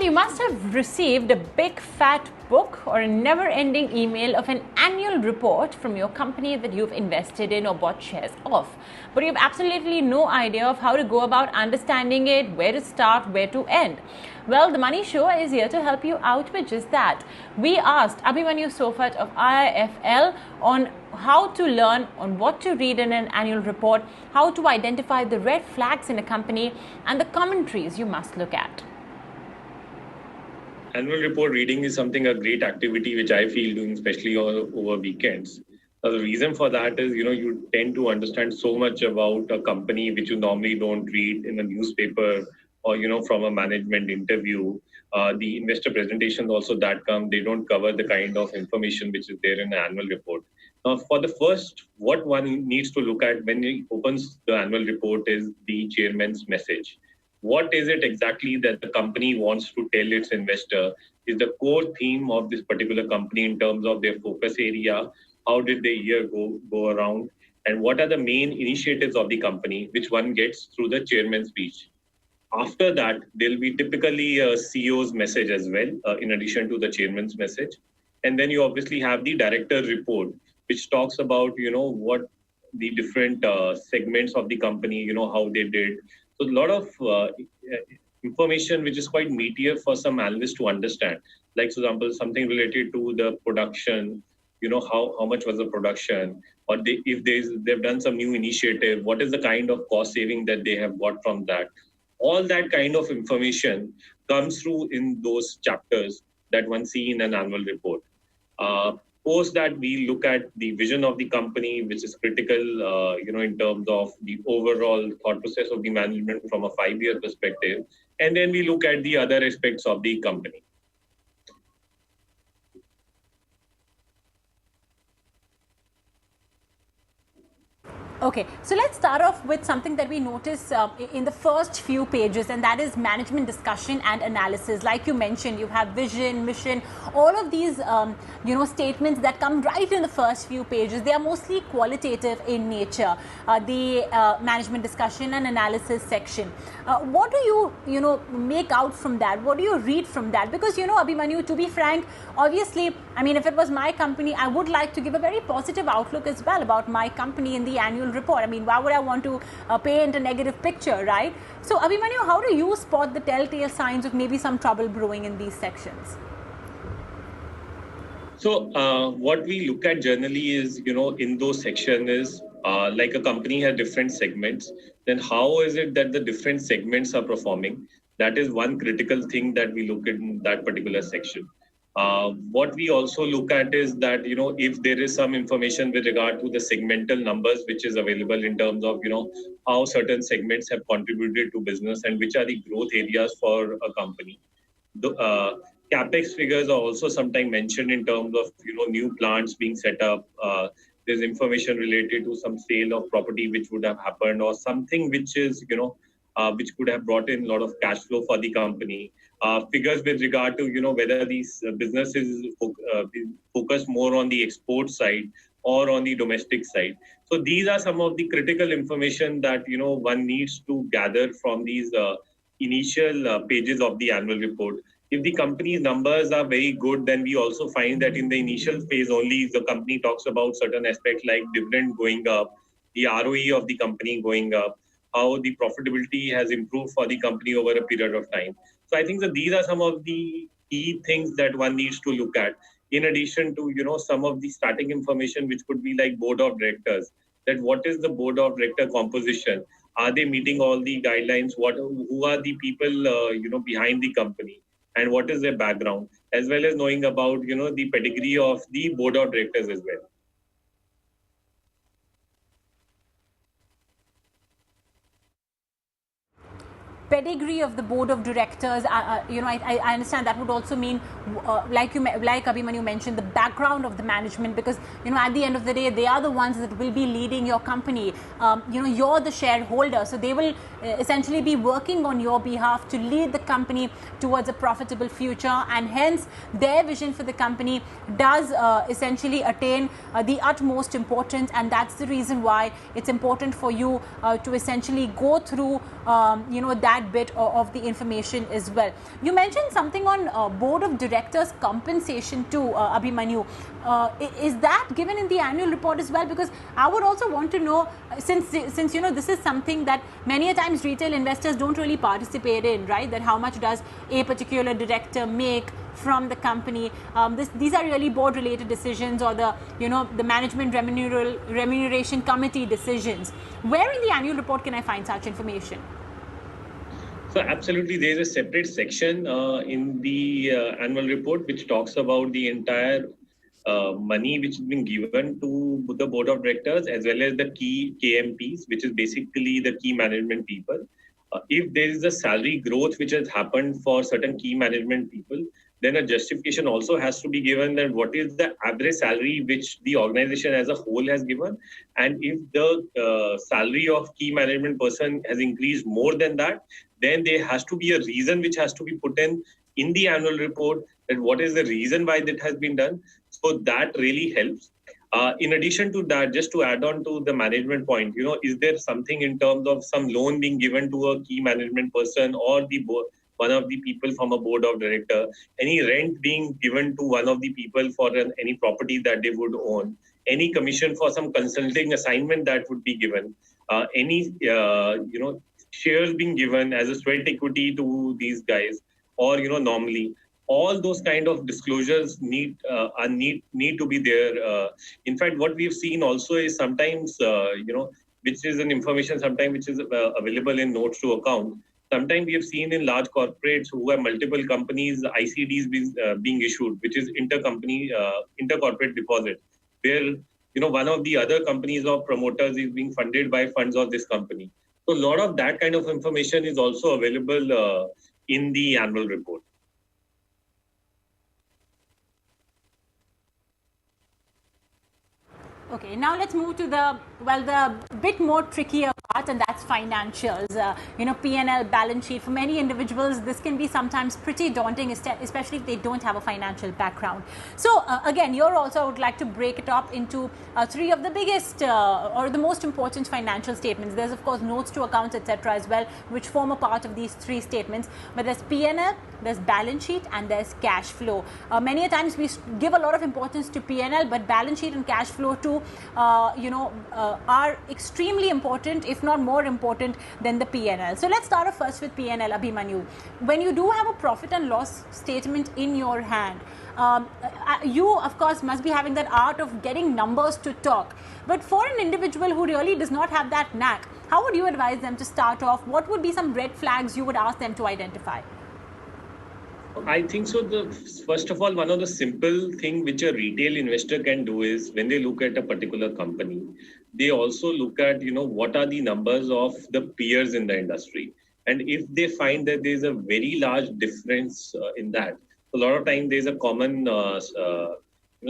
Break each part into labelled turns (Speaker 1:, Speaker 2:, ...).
Speaker 1: you must have received a big fat book or a never-ending email of an annual report from your company that you've invested in or bought shares of. But you have absolutely no idea of how to go about understanding it, where to start, where to end. Well, the Money Show is here to help you out with just that. We asked Abhimanyu Sofat of IIFL on how to learn on what to read in an annual report, how to identify the red flags in a company, and the commentaries you must look at.
Speaker 2: Annual report reading is a great activity which I feel doing, especially over weekends. The reason for that is, you tend to understand so much about a company which you normally don't read in a newspaper or, from a management interview. The investor presentations also that come, they don't cover the kind of information which is there in the annual report. Now, for the first, what one needs to look at when he opens the annual report is the chairman's message. What is it exactly that the company wants to tell its investor? Is the core theme of this particular company in terms of their focus area? How did the year go around? And what are the main initiatives of the company, which one gets through the chairman's speech? After that, there'll be typically a CEO's message as well, in addition to the chairman's message. And then you obviously have the director report, which talks about, what the different segments of the company, how they did. So a lot of information which is quite meatier for some analysts to understand. Like, for example, something related to the production, how much was the production, or if they've done some new initiative, what is the kind of cost saving that they have got from that. All that kind of information comes through in those chapters that one see in an annual report. Post that, we look at the vision of the company, which is critical, in terms of the overall thought process of the management from a 5-year perspective. And then we look at the other aspects of the company.
Speaker 1: Okay, so let's start off with something that we notice in the first few pages, and that is management discussion and analysis. Like you mentioned, you have vision, mission, all of these, statements that come right in the first few pages. They are mostly qualitative in nature, the management discussion and analysis section. What do you, make out from that? What do you read from that? Because, Abhimanyu, to be frank, obviously, I mean, if it was my company, I would like to give a very positive outlook as well about my company in the annual report. I mean, why would I want to paint a negative picture, right? So, Abhimanyu, how do you spot the telltale signs of maybe some trouble brewing in these sections?
Speaker 2: So, what we look at generally is, in those sections is like a company has different segments. Then how is it that the different segments are performing? That is one critical thing that we look at in that particular section. What we also look at is that, if there is some information with regard to the segmental numbers, which is available in terms of, how certain segments have contributed to business and which are the growth areas for a company. The CapEx figures are also sometimes mentioned in terms of, new plants being set up. There's information related to some sale of property which would have happened or something which is, which could have brought in a lot of cash flow for the company. Figures with regard to, whether these businesses focus more on the export side or on the domestic side. So these are some of the critical information that, one needs to gather from these initial pages of the annual report. If the company's numbers are very good, then we also find that in the initial phase only, the company talks about certain aspects like dividend going up, the ROE of the company going up, how the profitability has improved for the company over a period of time. So I think that these are some of the key things that one needs to look at. In addition to, some of the starting information, which could be like board of directors, that what is the board of director composition? Are they meeting all the guidelines? Who are the people, behind the company? And what is their background? As well as knowing about, the pedigree of the board of directors as well.
Speaker 1: Pedigree of the board of directors, I understand that would also mean, like Abhimanyu mentioned, the background of the management, because at the end of the day, they are the ones that will be leading your company. You're the shareholder, so they will essentially be working on your behalf to lead the company towards a profitable future, and hence their vision for the company does essentially attain the utmost importance, and that's the reason why it's important for you to essentially go through that bit of the information as well. You mentioned something on board of directors compensation too, Abhimanyu. Is that given in the annual report as well? Because I would also want to know, since this is something that many a times retail investors don't really participate in, right? That how much does a particular director make from the company? These are really board related decisions, or the management remuneration committee decisions. Where in the annual report can I find such information?
Speaker 2: So absolutely, there is a separate section in the annual report which talks about the entire money which has been given to the board of directors as well as the key KMPs, which is basically the key management people. If there is a salary growth which has happened for certain key management people, then a justification also has to be given that what is the average salary which the organization as a whole has given. And if the salary of key management person has increased more than that, then there has to be a reason which has to be put in the annual report, that what is the reason why that has been done. So that really helps. In addition to that, just to add on to the management point, is there something in terms of some loan being given to a key management person or the one of the people from a board of director, any rent being given to one of the people for any property that they would own, any commission for some consulting assignment that would be given, any shares being given as a sweat equity to these guys, or normally all those kind of disclosures need to be there. In fact, what we've seen also is sometimes which is an information sometimes which is available in notes to account. Sometimes we have seen in large corporates who have multiple companies, ICDs being issued, which is intercorporate deposit, where one of the other companies or promoters is being funded by funds of this company. So a lot of that kind of information is also available in the annual report.
Speaker 1: Okay, now let's move to the bit more trickier part, and that's financials. P&L, balance sheet. For many individuals, this can be sometimes pretty daunting, especially if they don't have a financial background. So again, here also I would like to break it up into three of the biggest or the most important financial statements. There's of course notes to accounts, etc. as well, which form a part of these three statements. But there's P&L, there's balance sheet, and there's cash flow. Many a times we give a lot of importance to P&L, but balance sheet and cash flow too are extremely important, if not more important than the P&L. So let's start off first with P&L, Abhimanyu. When you do have a profit and loss statement in your hand, you of course must be having that art of getting numbers to talk. But for an individual who really does not have that knack, how would you advise them to start off? What would be some red flags you would ask them to identify?
Speaker 2: I think so. First of all, one of the simple thing which a retail investor can do is when they look at a particular company, they also look at, what are the numbers of the peers in the industry. And if they find that there's a very large difference in that, a lot of time there's a common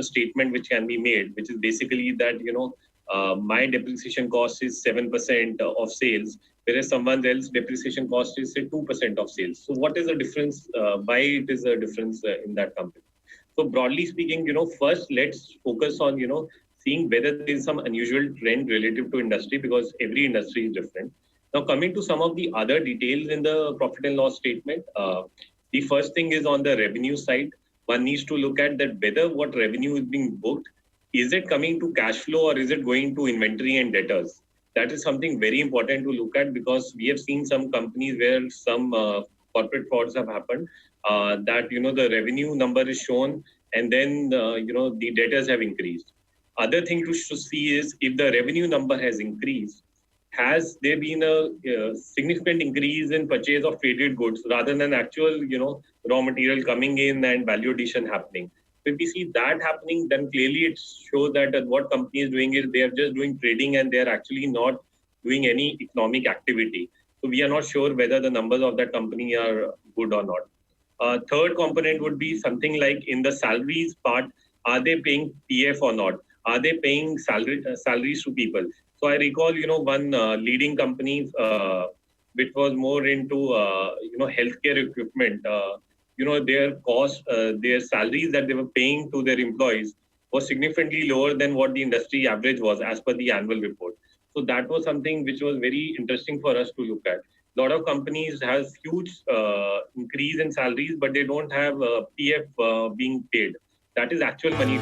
Speaker 2: statement which can be made, which is basically that, my depreciation cost is 7% of sales, whereas someone else depreciation cost is say 2% of sales. So what is the difference? Why it is a difference in that company? So broadly speaking, first let's focus on, seeing whether there is some unusual trend relative to industry, because every industry is different. Now coming to some of the other details in the profit and loss statement, the first thing is on the revenue side. One needs to look at that whether what revenue is being booked, is it coming to cash flow or is it going to inventory and debtors? That is something very important to look at, because we have seen some companies where some corporate frauds have happened, that the revenue number is shown and then the debtors have increased. Other thing to see is if the revenue number has increased, has there been a significant increase in purchase of traded goods rather than actual raw material coming in and value addition happening. So if we see that happening, then clearly it shows that what company is doing is they are just doing trading and they are actually not doing any economic activity. So we are not sure whether the numbers of that company are good or not. Third component would be something like in the salaries part, are they paying PF or not? Are they paying salaries to people? So I recall, one leading company which was more into, healthcare equipment. Their cost, their salaries that they were paying to their employees was significantly lower than what the industry average was as per the annual report. So that was something which was very interesting for us to look at. lot of companies has huge increase in salaries, but they don't have PF being paid. That is actual money.